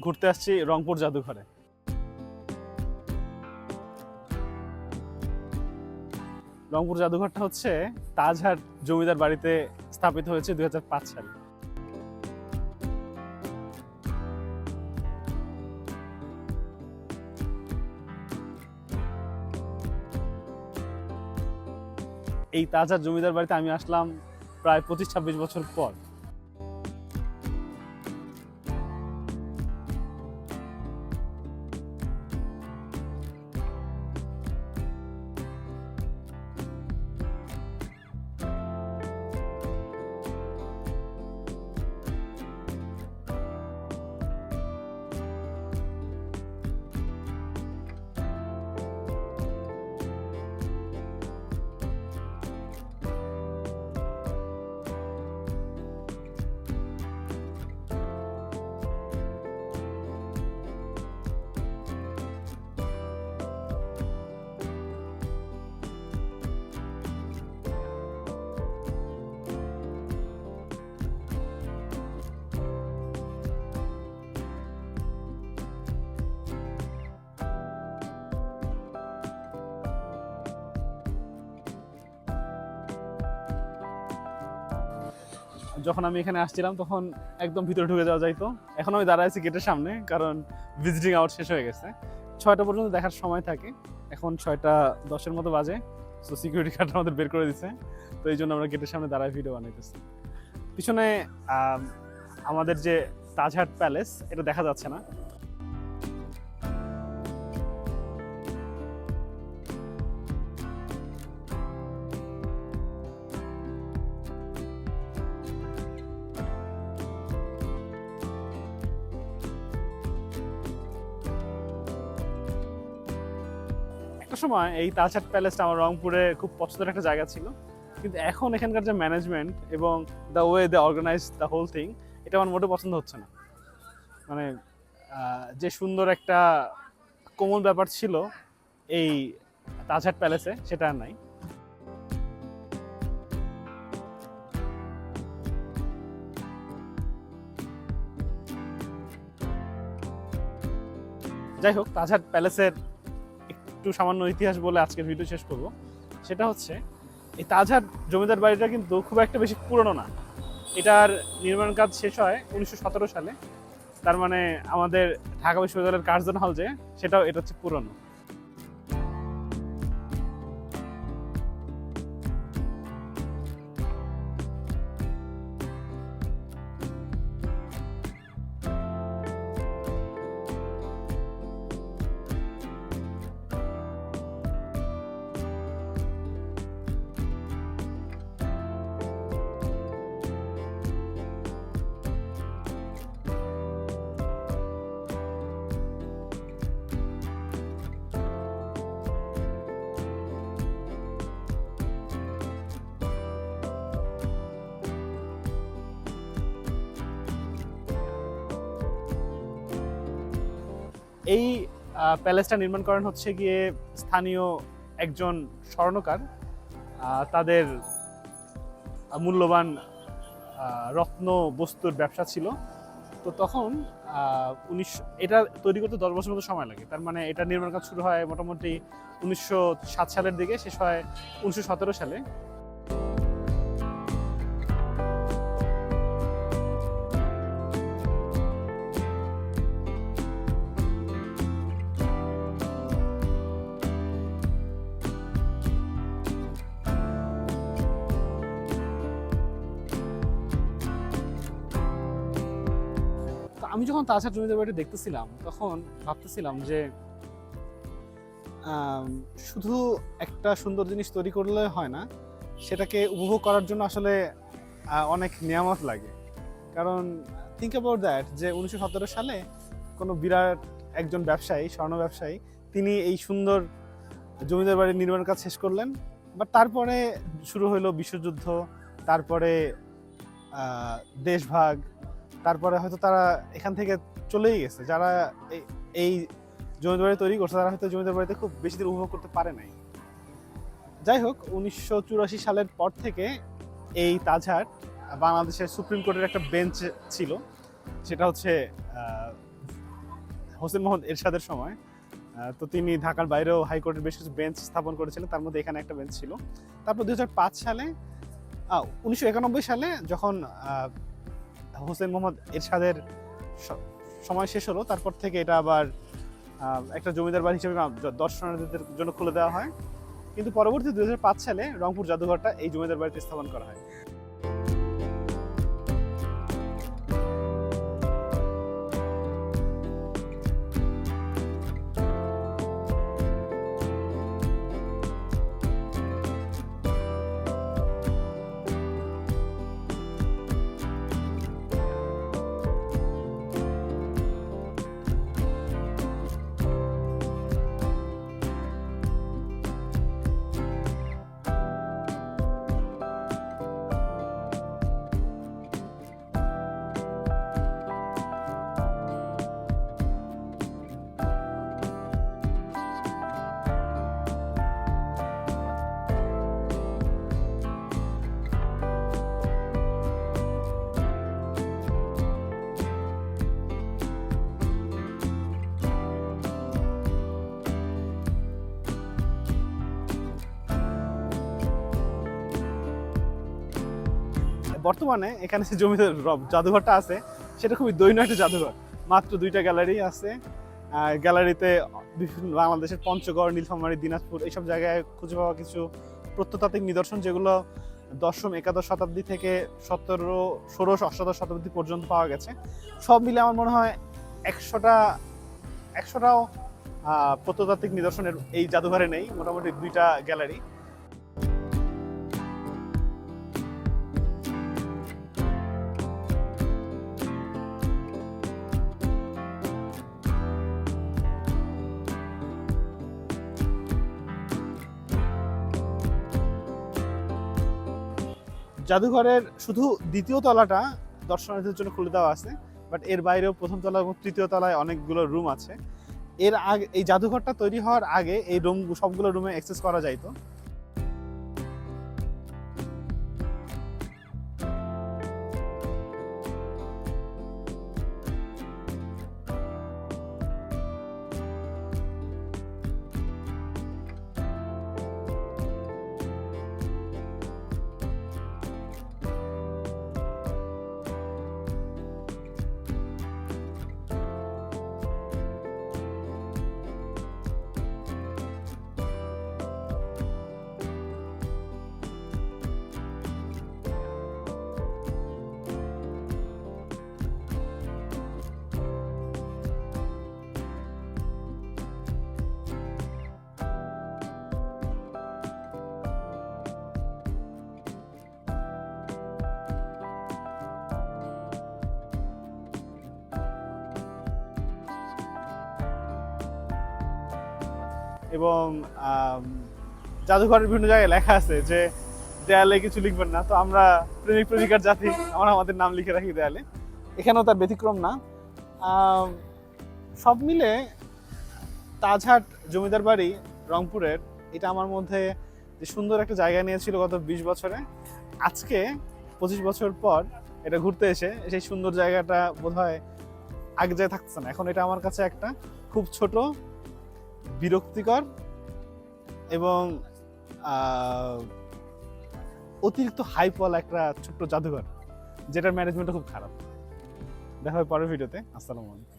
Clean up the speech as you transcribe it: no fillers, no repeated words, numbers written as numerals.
ঘুরতে আসছি রংপুর জাদুঘরে। রংপুর জাদুঘরটা হচ্ছে তাজহাট জমিদার বাড়িতে স্থাপিত হয়েছে 2005 সালে। এই তাজহাট জমিদার বাড়িতে আমি আসলাম প্রায় 25-26 বছর পর। যখন আমি এখানে আসছিলাম তখন একদম ভিতরে ঢুকে যাওয়া যাইতো। এখন আমি দাঁড়ায় আছি গেটের সামনে, কারণ ভিজিটিং আওয়ার শেষ হয়ে গেছে। 6টা পর্যন্ত দেখার সময় থাকে, এখন 6:10 মতো বাজে। সো সিকিউরিটি গার্ড আমাদের বের করে দিচ্ছে, তো এই জন্য আমরা গেটের সামনে দাঁড়ায় ভিডিও বানাইতেছি। পিছনে আমাদের যে তাজহাট প্যালেস, এটা দেখা যাচ্ছে না। একটা সময় এই তাজহাট প্যালেসটা আমার রংপুরে খুব পছন্দের একটা জায়গা ছিল, কিন্তু এখন এখানকার যে ম্যানেজমেন্ট এবং the way they organise the whole thing, এটা আমার মোটেও পছন্দ হচ্ছে না। মানে যে সুন্দর একটা কোমল ব্যাপার ছিল এই তাজহাট প্যালেসে, সেটা আর নাই। যাই হোক, তাজহাট প্যালেসের একটু সামান্য ইতিহাস বলে আজকের ভিডিও শেষ করব। সেটা হচ্ছে, এই তাজহাট জমিদার বাড়িটা কিন্তু খুব একটা বেশি পুরনো না। এটার নির্মাণ কাজ শেষ হয় 1917 সালে। তার মানে আমাদের ঢাকা বিশ্ববিদ্যালয়ের কার্জন হল যে, সেটাও এটা হচ্ছে পুরনো। এই প্যালেসটা নির্মাণ করেন হচ্ছে গিয়ে স্থানীয় একজন স্বর্ণকার। তাদের মূল্যবান রত্ন বস্তুর ব্যবসা ছিল। তো তখন এটা তৈরি করতে 10 বছর মতো সময় লাগে। তার মানে এটা নির্মাণ কাজ শুরু হয় মোটামুটি 1907 সালের দিকে, শেষ হয় 1917 সালে। আমি যখন তাজহাট জমিদার বাড়িটা দেখতেছিলাম, তখন ভাবতেছিলাম যে শুধু একটা সুন্দর জিনিস তৈরি করলে হয় না, সেটাকে উপভোগ করার জন্য আসলে অনেক নিয়ামত লাগে। কারণ থিঙ্ক অ্যাবাউট দ্যাট, যে 1917 সালে কোনো বিরাট একজন ব্যবসায়ী, স্বর্ণ ব্যবসায়ী, তিনি এই সুন্দর জমিদার বাড়ির নির্মাণ কাজ শেষ করলেন। বাট তারপরে শুরু হলো বিশ্বযুদ্ধ, তারপরে দেশভাগ, তারপরে হয়তো তারা এখান থেকে চলেই গেছে। যারা এই জমিদার বাড়ি তৈরি করছে, তারা হয়তো জমিদার বাড়িতে খুব বেশি দিন উপভোগ করতে পারে নাই। যাই হোক, 1984 সালের পর থেকে এই তাজহাট বাংলাদেশের সুপ্রিম কোর্টের একটা বেঞ্চ ছিল, সেটা হচ্ছে হোসেন মোহাম্মদ এরশাদের সময়। তো তিনি ঢাকার বাইরেও হাইকোর্টের বেশ কিছু বেঞ্চ স্থাপন করেছিলেন, তার মধ্যে এখানে একটা বেঞ্চ ছিল। তারপর 2005 সালে 1991 সালে যখন হোসেন মোহাম্মদ এরশাদের সময় শেষ হলো, তারপর থেকে এটা আবার একটা জমিদার বাড়ি হিসেবে দর্শনার্থীদের জন্য খুলে দেওয়া হয়। কিন্তু পরবর্তী 2005 সালে রংপুর জাদুঘরটা এই জমিদার বাড়িতে স্থাপন করা হয়। বর্তমানে এখানে যে জমিদার জাদুঘরটা আছে সেটা খুবই দৈন্য একটা জাদুঘর। মাত্র 2টা গ্যালারি আছে। গ্যালারিতে বিভিন্ন বাংলাদেশের পঞ্চগড়, নীলফামারী, দিনাজপুর এইসব জায়গায় খুঁজে পাওয়া কিছু প্রত্নতাত্ত্বিক নিদর্শন, যেগুলো 10ম একাদশ শতাব্দী থেকে 17, 16, 18 শতাব্দী পর্যন্ত পাওয়া গেছে। সব মিলে আমার মনে হয় 100টাও প্রত্নতাত্ত্বিক নিদর্শনের এই জাদুঘরে নেই। মোটামুটি 2টা গ্যালারি। জাদুঘরের শুধু দ্বিতীয় তলাটা দর্শনার্থীদের জন্য খুলে দেওয়া আছে, বাট এর বাইরেও প্রথম তলা এবং তৃতীয় তলায় অনেকগুলো রুম আছে। এর আগে এই জাদুঘরটা তৈরি হওয়ার আগে এই রুম সবগুলো রুমে অ্যাক্সেস করা যাইতো। এবং জাদুঘরের বিভিন্ন জায়গায় লেখা আছে যে দেয়ালে কিছু লিখবেন না। তো আমরা প্রেমিক প্রেমিকার জাতি, আমরা আমাদের নাম লিখে রাখি দেয়ালে। এখানেও তার ব্যতিক্রম না। সব মিলে তাজহাট জমিদার বাড়ি রংপুরের, এটা আমার মধ্যে যে সুন্দর একটা জায়গা নিয়েছিল গত 20 বছরে, আজকে 25 বছর পর এটা ঘুরতে এসে সেই সুন্দর জায়গাটা বোধহয় আগে যায় থাকছে না। এখন এটা আমার কাছে একটা খুব ছোট, বিরক্তিকর এবং অতিরিক্ত হাইপওয়ালা একটা ছোট্ট জাদুঘর, যেটার ম্যানেজমেন্টও খুব খারাপ। দেখা হবে পরের ভিডিওতে। আসসালামু আলাইকুম।